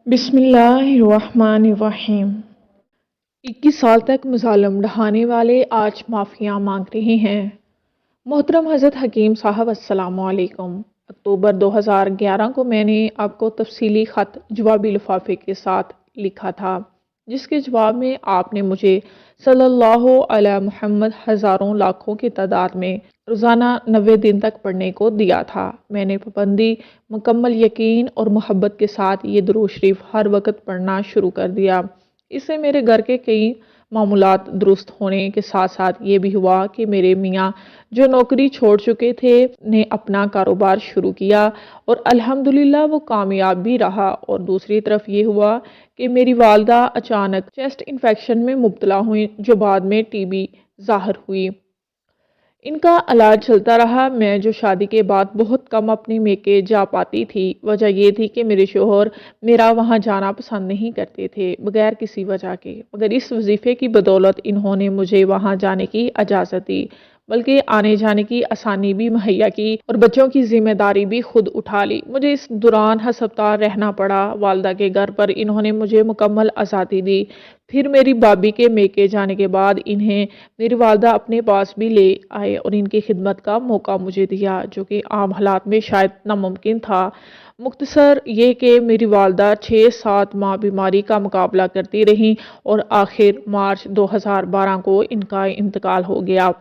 बिस्मिल्लाहिर्रहमानिर्रहीम। 21 साल तक मुज़ालिम ढहाने वाले आज माफ़ियाँ मांग रहे हैं। मोहतरम हज़रत हकीम साहब अस्सलामु अलैकुम। अक्टूबर 2011 को मैंने आपको तफसीली ख़त जवाबी लिफाफे के साथ लिखा था, जिसके जवाब में आपने मुझे सल्लल्लाहु अलैहि मुहम्मद हज़ारों लाखों की तादाद में रोज़ाना 90 दिन तक पढ़ने को दिया था। मैंने पाबंदी, मुकम्मल यकीन और मोहब्बत के साथ ये दुरूद शरीफ हर वक्त पढ़ना शुरू कर दिया। इससे मेरे घर के कई मामूलात दुरुस्त होने के साथ साथ ये भी हुआ कि मेरे मियाँ जो नौकरी छोड़ चुके थे ने अपना कारोबार शुरू किया और अल्हम्दुलिल्लाह वो कामयाब भी रहा। और दूसरी तरफ ये हुआ कि मेरी वालदा अचानक चेस्ट इन्फेक्शन में मुब्तला हुई, जो बाद में टीबी ज़ाहिर हुई। इनका इलाज चलता रहा। मैं जो शादी के बाद बहुत कम अपने मेके जा पाती थी, वजह ये थी कि मेरे शोहर मेरा वहाँ जाना पसंद नहीं करते थे बगैर किसी वजह के, मगर इस वजीफ़े की बदौलत इन्होंने मुझे वहाँ जाने की इजाज़त दी, बल्कि आने जाने की आसानी भी मुहैया की और बच्चों की जिम्मेदारी भी खुद उठा ली। मुझे इस दौरान हस्पताल रहना पड़ा। वालदा के घर पर इन्होंने मुझे मुकम्मल आज़ादी दी। फिर मेरी भाभी के मेके जाने के बाद इन्हें मेरी वालदा अपने पास भी ले आए और इनकी खिदमत का मौका मुझे दिया, जो कि आम हालात में शायद नामुमकिन था। मुख्तसर ये कि मेरी वालदा 6-7 माह बीमारी का मुकाबला करती रहीं और आखिर मार्च 2012 को इनका इंतकाल हो गया।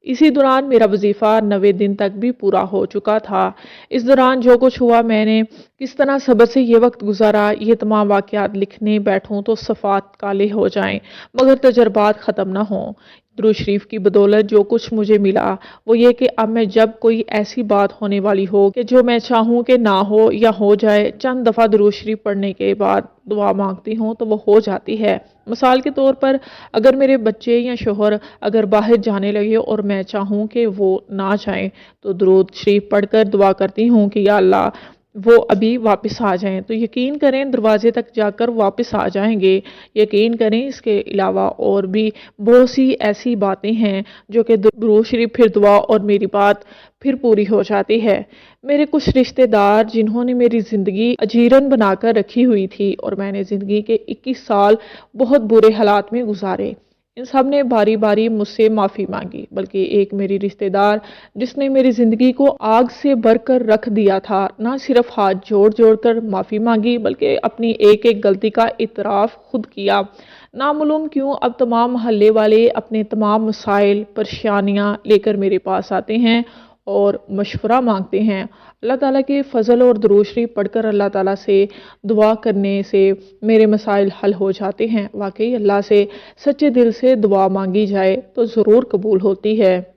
इसी दौरान मेरा वजीफ़ा 90 दिन तक भी पूरा हो चुका था। इस दौरान जो कुछ हुआ, मैंने किस तरह सब्र से ये वक्त गुजारा, ये तमाम वाक़यात लिखने बैठूं तो सफ़ात काले हो जाएं, मगर तजर्बात ख़त्म ना हों। दुरूद शरीफ की बदौलत जो कुछ मुझे मिला वो ये कि अब मैं जब कोई ऐसी बात होने वाली हो कि जो मैं चाहूँ कि ना हो या हो जाए, चंद दफ़ा दुरूद शरीफ पढ़ने के बाद दुआ मांगती हूँ तो वो हो जाती है। मिसाल के तौर पर अगर मेरे बच्चे या शोहर अगर बाहर जाने लगे और मैं चाहूँ कि वो ना जाएं, तो दुरूद शरीफ पढ़कर दुआ करती हूँ कि या अल्लाह वो अभी वापस आ जाएं। तो यकीन करें दरवाजे तक जाकर वापस आ जाएंगे। यकीन करें इसके अलावा और भी बहुत सी ऐसी बातें हैं जो कि दुरूद शरीफ फिर दुआ और मेरी बात फिर पूरी हो जाती है। मेरे कुछ रिश्तेदार जिन्होंने मेरी ज़िंदगी अजीरन बनाकर रखी हुई थी और मैंने ज़िंदगी के 21 साल बहुत बुरे हालात में गुजारे, इन सब ने बारी बारी मुझसे माफ़ी मांगी। बल्कि एक मेरी रिश्तेदार जिसने मेरी ज़िंदगी को आग से भरकर रख दिया था, ना सिर्फ हाथ जोड़ जोड़ कर माफ़ी मांगी बल्कि अपनी एक एक गलती का इतराफ़ खुद किया। नामालूम क्यों अब तमाम मोहल्ले वाले अपने तमाम मसाइल परेशानियाँ लेकर मेरे पास आते हैं और मशवरा मांगते हैं। अल्लाह ताला के फ़ज़ल और दुरूद शरीफ पढ़कर अल्लाह ताला से दुआ करने से मेरे मसाइल हल हो जाते हैं। वाकई अल्लाह से सच्चे दिल से दुआ मांगी जाए तो ज़रूर कबूल होती है।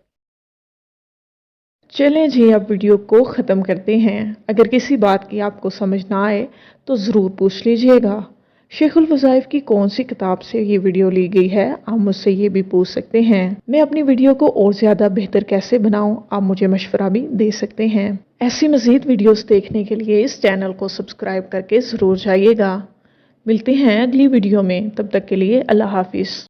चलें जी, अब वीडियो को ख़त्म करते हैं। अगर किसी बात की आपको समझ ना आए तो ज़रूर पूछ लीजिएगा। शेखुल वज़ाइफ की कौन सी किताब से ये वीडियो ली गई है, आप मुझसे ये भी पूछ सकते हैं। मैं अपनी वीडियो को और ज़्यादा बेहतर कैसे बनाऊं, आप मुझे मशवरा भी दे सकते हैं। ऐसी मज़ीद वीडियोस देखने के लिए इस चैनल को सब्सक्राइब करके ज़रूर जाइएगा। मिलते हैं अगली वीडियो में, तब तक के लिए अल्लाह हाफिज़।